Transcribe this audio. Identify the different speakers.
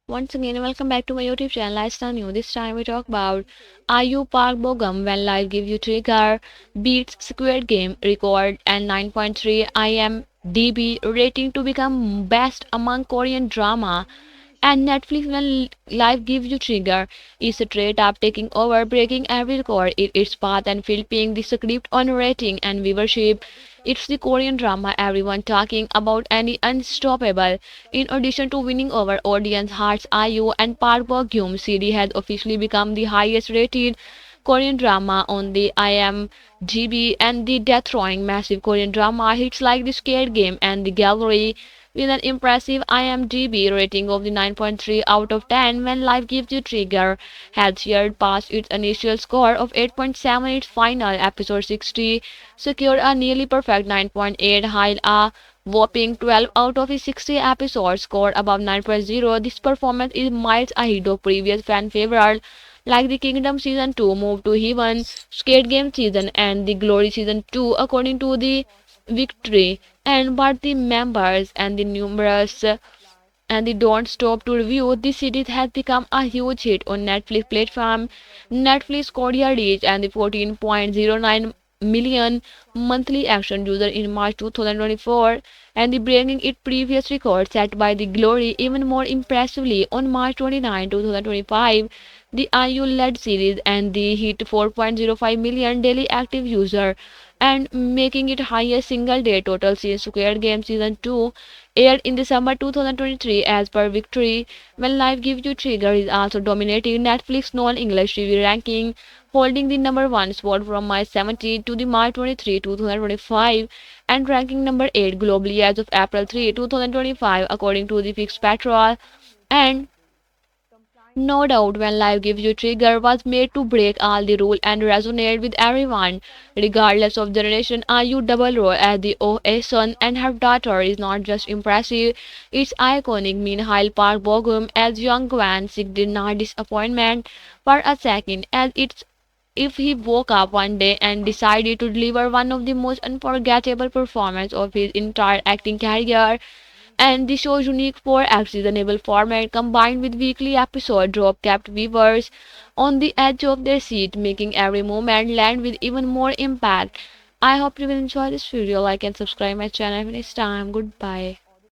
Speaker 1: Once again, welcome back to my YouTube channel, Lifestyle New. This time we talk about IU Park Bogum when life gives you trigger, beats Squid Game record and 9.3 IMDb rating to become best among Korean drama. And Netflix, when life gives you trigger, is straight up taking over, breaking every record in its path and flipping the script on rating and viewership. It's the Korean drama everyone talking about and unstoppable. In addition to winning over audience hearts, IU and Park Bo Gum series has officially become the highest rated Korean drama on the IMDb, and the death-throwing massive Korean drama hits like the Scared Game and the Gallery with an impressive IMDb rating of the 9.3 out of 10. When Life Gives You Trigger had shared past its initial score of 8.7, its final episode 60 secured a nearly perfect 9.8, while a whopping 12 out of its 60 episodes scored above 9.0. This performance is miles ahead of previous fan favorite like the Kingdom Season 2, Move to Heaven, Skate Game Season, and the Glory Season 2, according to the Victory. And but the members and the numerous and the Don't Stop to Review, this series has become a huge hit on Netflix platform. Netflix Korea reached and the 14.09 million monthly action user in March 2024 and the breaking its previous record set by the Glory even more impressively on March 29, 2025. The IU-led series and the hit 4.05 million daily active user and making it highest single day total since Squid Game Season 2 aired in December 2023 as per Victory. When Life Gives You Trigger is also dominating Netflix non-English TV ranking, holding the number 1 spot from March 17 to the March 23, 2025 and ranking number 8 globally as of April 3, 2025 according to the Fixed Patrol. And no doubt, when life gives you trigger was made to break all the rule and resonate with everyone, regardless of generation. IU double role as the OA son and her daughter is not just impressive, it's iconic. Meanwhile, Park Bogum as young Gwan Sik did not disappointment for a second, as it's if he woke up one day and decided to deliver one of the most unforgettable performances of his entire acting career. And the show's unique 4-act seasonable format combined with weekly episode drop kept viewers on the edge of their seat, making every moment land with even more impact. I hope you will enjoy this video. Like and subscribe my channel next time. Goodbye.